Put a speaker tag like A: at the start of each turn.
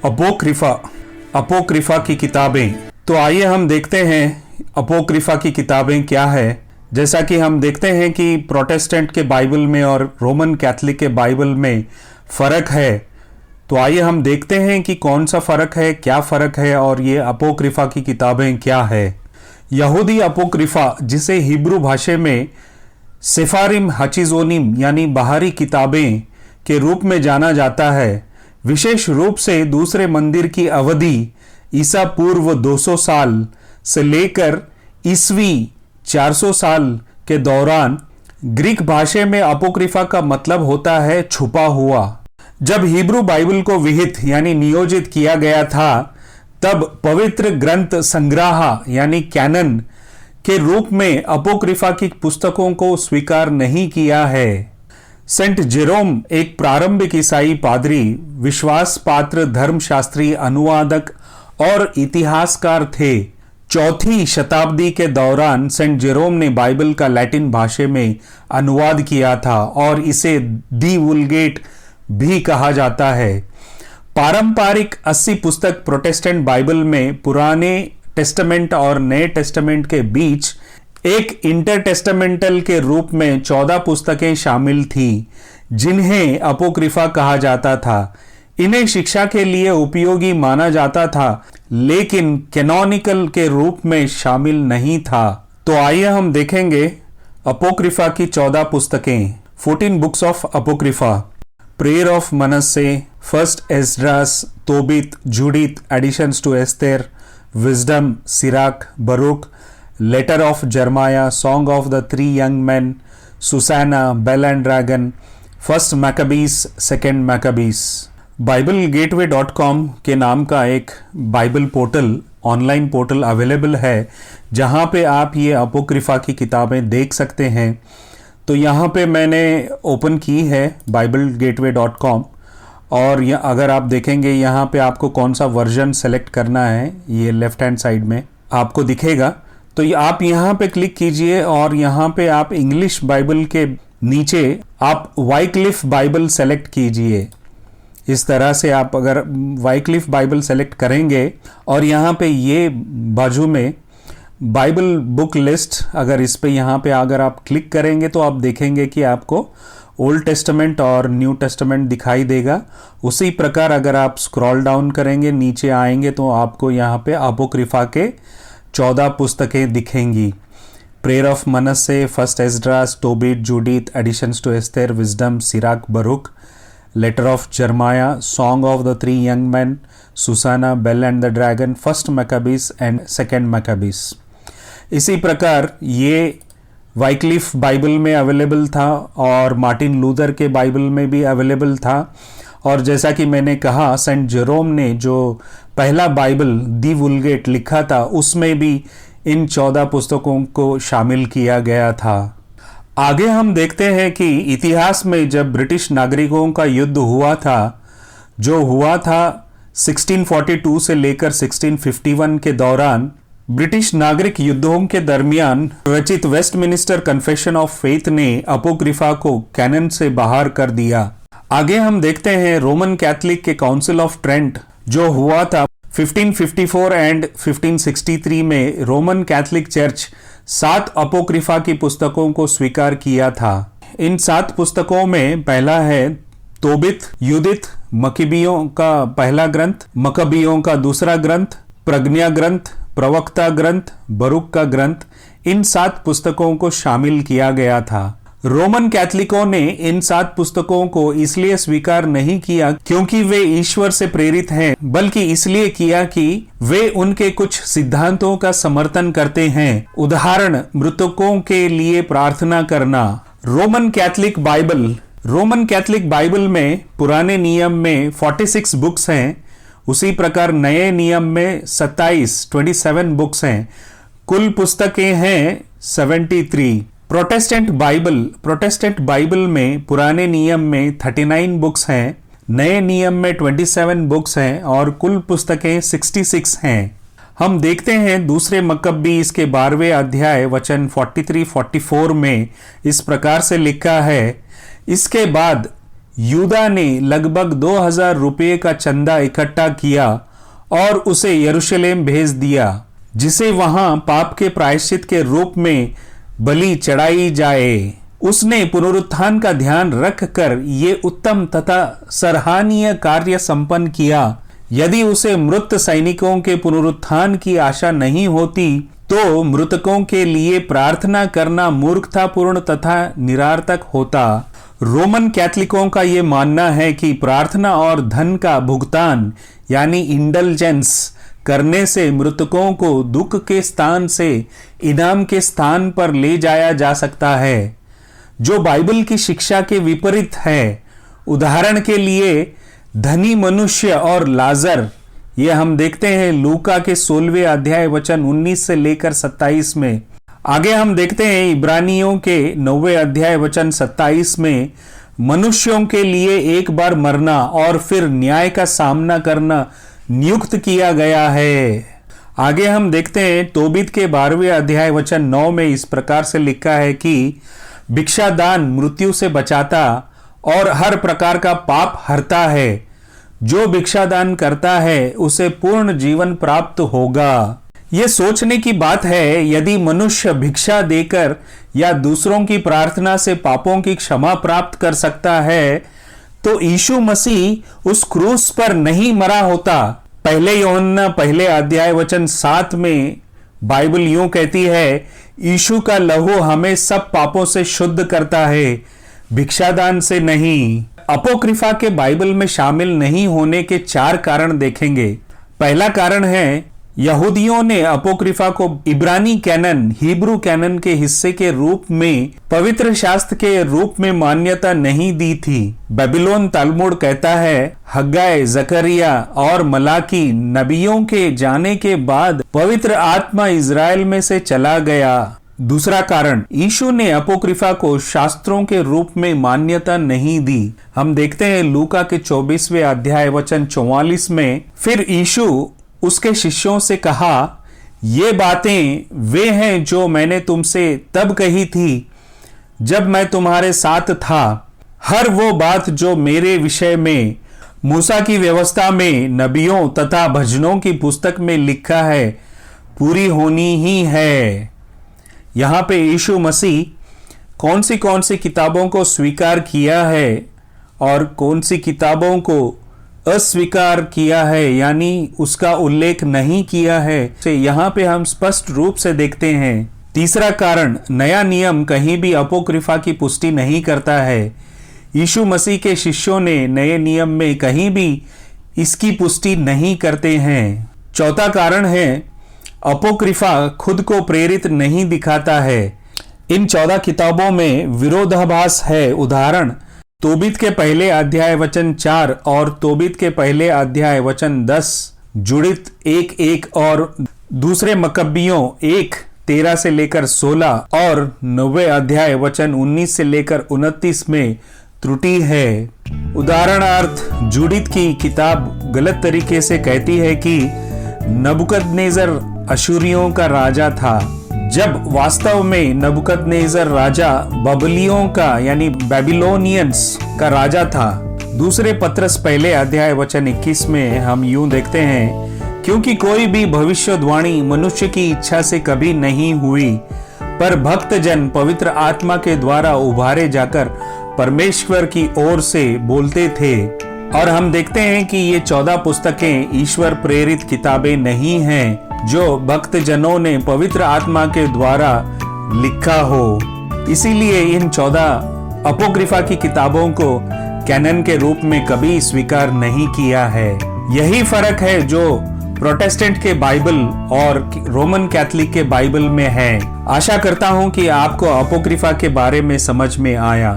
A: Apocrypha Apocrypha की किताबें। तो आइए हम देखते हैं अपोक्रिफा की किताबें क्या है। जैसा कि हम देखते हैं कि प्रोटेस्टेंट के बाइबल में और रोमन कैथोलिक के बाइबल में फ़र्क है। तो आइए हम देखते हैं कि कौन सा फ़र्क है, क्या फ़र्क है और ये अपोक्रिफा की किताबें क्या है। यहूदी अपोक्रिफा, जिसे हिब्रू भाषा में सेफारिम हचिजोनिम यानी बाहरी किताबें के रूप में जाना जाता है, विशेष रूप से दूसरे मंदिर की अवधि ईसा पूर्व 200 साल से लेकर ईस्वी 400 साल के दौरान। ग्रीक भाषा में अपोक्रिफा का मतलब होता है छुपा हुआ। जब हिब्रू बाइबल को विहित यानी नियोजित किया गया था, तब पवित्र ग्रंथ संग्रह यानी कैनन के रूप में अपोक्रिफा की पुस्तकों को स्वीकार नहीं किया है। सेंट जेरोम एक प्रारंभिक ईसाई पादरी, विश्वास पात्र धर्मशास्त्री, अनुवादक और इतिहासकार थे। चौथी शताब्दी के दौरान सेंट जेरोम ने बाइबल का लैटिन भाषा में अनुवाद किया था और इसे दी वुलगेट भी कहा जाता है। पारंपरिक 80 पुस्तक प्रोटेस्टेंट बाइबल में पुराने टेस्टामेंट और नए टेस्टामेंट के बीच एक इंटरटेस्टामेंटल के रूप में 14 पुस्तकें शामिल थी, जिन्हें अपोक्रिफा कहा जाता था। इन्हें शिक्षा के लिए उपयोगी माना जाता था, लेकिन कैनोनिकल के रूप में शामिल नहीं था। तो आइए हम देखेंगे अपोक्रिफा की 14 पुस्तकें। 14 books of Apocrypha: prayer of Manasseh, first Esdras, Tobit, Judith, additions to Esther, wisdom, Sirach, Baruch, letter of Jeremiah, song of the 3 young man, Susanna, Bel and dragon, first Maccabees, second Maccabees. BibleGateway.com के नाम का एक Bible portal, online portal available है, जहां पे आप ये Apocrypha की किताबें देख सकते हैं। तो यहाँ पे मैंने ओपन की है BibleGateway.com, और अगर आप देखेंगे यहाँ पे आपको कौन सा वर्जन सेलेक्ट करना है, ये लेफ्ट हैंड साइड में आपको दिखेगा। तो आप यहाँ पे क्लिक कीजिए और यहाँ पे आप इंग्लिश बाइबल के नीचे आप वाइक्लिफ बाइबल सेलेक्ट कीजिए। इस तरह से आप अगर वाइक्लिफ बाइबल सेलेक्ट करेंगे और यहाँ पे ये बाजू में बाइबल बुक लिस्ट, अगर इस पे यहाँ पे अगर आप क्लिक करेंगे तो आप देखेंगे कि आपको ओल्ड टेस्टामेंट और न्यू टेस्टामेंट दिखाई देगा। उसी प्रकार अगर आप स्क्रॉल डाउन करेंगे, नीचे आएंगे तो आपको यहाँ पे अपोक्रिफा के 14 पुस्तकें दिखेंगी। Prayer of Manasseh, first Esdras, Tobit, Judith, additions to Esther, wisdom, Sirach, Baruch, letter of Jeremiah, song of the 3 young man, Susanna, Bel and the dragon, first Maccabees and second Maccabees. इसी प्रकार ये Wycliffe Bible में available था और Martin Luther के Bible में भी available था। और जैसा कि मैंने कहा, सेंट जेरोम ने जो पहला बाइबल दी वुलगेट लिखा था, उसमें भी इन 14 पुस्तकों को शामिल किया गया था। आगे हम देखते हैं कि इतिहास में जब ब्रिटिश नागरिकों का युद्ध हुआ था, जो हुआ था 1642 से लेकर 1651 के दौरान, ब्रिटिश नागरिक युद्धों के दरमियान रचित वेस्टमिनिस्टर कन्फेशन ऑफ फेथ ने अपोक्रिफा को कैनन से बाहर कर दिया। आगे हम देखते हैं रोमन कैथोलिक के काउंसिल ऑफ ट्रेंट जो हुआ था 1554 एंड 1563 में। रोमन कैथोलिक चर्च 7 अपोक्रिफा की पुस्तकों को स्वीकार किया था। इन 7 पुस्तकों में पहला है तोबित, यूदिथ, मकीबियों का पहला ग्रंथ, मकबियों का दूसरा ग्रंथ, प्रज्ञा ग्रंथ, प्रवक्ता ग्रंथ, बरूक का ग्रंथ। इन 7 पुस्तकों को शामिल किया गया था। रोमन कैथोलिकों ने इन 7 पुस्तकों को इसलिए स्वीकार नहीं किया क्योंकि वे ईश्वर से प्रेरित हैं, बल्कि इसलिए किया कि वे उनके कुछ सिद्धांतों का समर्थन करते हैं। उदाहरण, मृतकों के लिए प्रार्थना करना। रोमन कैथोलिक बाइबल में पुराने नियम में 46 बुक्स हैं। उसी प्रकार नए नियम में 27 बुक्स हैं। कुल पुस्तकें हैं 73। प्रोटेस्टेंट बाइबल में पुराने नियम में 39 बुक्स हैं, नए नियम में 27 बुक्स हैं और कुल पुस्तकें 66 हैं। हम देखते हैं दूसरे मकब्बीस के 12वें अध्याय वचन 43-44 में इस प्रकार से लिखा है, इसके बाद यूदा ने लगभग 2000 रुपये का चंदा इकट्ठा किया और उसे यरूशलेम भेज दिया, जिसे वहां पाप के प्रायश्चित के रूप में बलि चढ़ाई जाए। उसने पुनरुत्थान का ध्यान रखकर ये उत्तम तथा सराहनीय कार्य संपन्न किया। यदि उसे मृत सैनिकों के पुनरुत्थान की आशा नहीं होती तो मृतकों के लिए प्रार्थना करना मूर्खतापूर्ण तथा निरर्थक होता। रोमन कैथलिकों का ये मानना है कि प्रार्थना और धन का भुगतान यानी इंडल्जेंस करने से मृतकों को दुख के स्थान से इनाम के स्थान पर ले जाया जा सकता है, जो बाइबल की शिक्षा के विपरीत है। उदाहरण के लिए धनी मनुष्य और लाजर, ये हम देखते हैं लूका के 16वें अध्याय वचन 19 से लेकर 27 में। आगे हम देखते हैं इब्रानियों के 9वें अध्याय वचन 27 में मनुष्यों के लिए एक बार मरना और फिर न्याय का सामना करना नियुक्त किया गया है। आगे हम देखते हैं तोबीत के 12वें अध्याय वचन 9 में इस प्रकार से लिखा है कि भिक्षादान मृत्यु से बचाता और हर प्रकार का पाप हरता है। जो भिक्षादान करता है उसे पूर्ण जीवन प्राप्त होगा। यह सोचने की बात है, यदि मनुष्य भिक्षा देकर या दूसरों की प्रार्थना से पापों की क्षमा प्राप्त कर सकता है तो यीशु मसीह उस क्रूस पर नहीं मरा होता। पहले यूहन्ना पहले अध्याय वचन 7 में बाइबल यूं कहती है, यीशु का लहू हमें सब पापों से शुद्ध करता है, भिक्षादान से नहीं। अपोक्रिफा के बाइबल में शामिल नहीं होने के 4 कारण देखेंगे। पहला कारण है, यहूदियों ने अपोक्रिफा को इब्रानी कैनन, हिब्रू कैनन के हिस्से के रूप में पवित्र शास्त्र के रूप में मान्यता नहीं दी थी। बेबीलोन तालमुड कहता है हग्गाई, जकरिया और मलाकी नबियों के जाने के बाद पवित्र आत्मा इज़राइल में से चला गया। दूसरा कारण, यीशु ने अपोक्रिफा को शास्त्रों के रूप में मान्यता नहीं दी। हम देखते हैं लूका के 24वें अध्याय वचन 44 में, फिर यीशु उसके शिष्यों से कहा, ये बातें वे हैं जो मैंने तुमसे तब कही थी जब मैं तुम्हारे साथ था। हर वो बात जो मेरे विषय में मूसा की व्यवस्था में, नबियों तथा भजनों की पुस्तक में लिखा है पूरी होनी ही है। यहाँ पे यीशु मसीह कौन सी किताबों को स्वीकार किया है और कौन सी किताबों को अस्वीकार किया है, यानी उसका उल्लेख नहीं किया है, से यहाँ पे हम स्पष्ट रूप से देखते हैं। तीसरा कारण, नया नियम कहीं भी अपोक्रिफा की पुष्टि नहीं करता है। यीशु मसीह के शिष्यों ने नए नियम में कहीं भी इसकी पुष्टि नहीं करते हैं। चौथा कारण है, अपोक्रिफा खुद को प्रेरित नहीं दिखाता है। इन 14 किताबों में विरोधाभास है। उदाहरण, तोबीत के पहले अध्याय वचन 4 और तोबीत के पहले अध्याय वचन 10, जुडित 1:1 और दूसरे मकबियों 1:13 से लेकर 16 और 9वें अध्याय वचन 19 से लेकर 29 में त्रुटि है। उदाहरणार्थ, जुडित की किताब गलत तरीके से कहती है कि नबूकदनेस्सर अशूरियों का राजा था, जब वास्तव में नबूकदनेस्सर राजा बबलियों का यानी बेबीलोनियंस का राजा था। दूसरे पत्रस पहले अध्याय वचन 21 में हम यूं देखते हैं, क्योंकि कोई भी भविष्यवाणी मनुष्य की इच्छा से कभी नहीं हुई, पर भक्त जन पवित्र आत्मा के द्वारा उभारे जाकर परमेश्वर की ओर से बोलते थे। और हम देखते हैं कि ये 14 पुस्तकें ईश्वर प्रेरित किताबें नहीं हैं जो भक्त जनों ने पवित्र आत्मा के द्वारा लिखा हो। इसीलिए इन 14 अपोक्रिफा की किताबों को कैनन के रूप में कभी स्वीकार नहीं किया है। यही फर्क है जो प्रोटेस्टेंट के बाइबल और रोमन कैथलिक के बाइबल में है। आशा करता हूं कि आपको अपोक्रिफा के बारे में समझ में आया।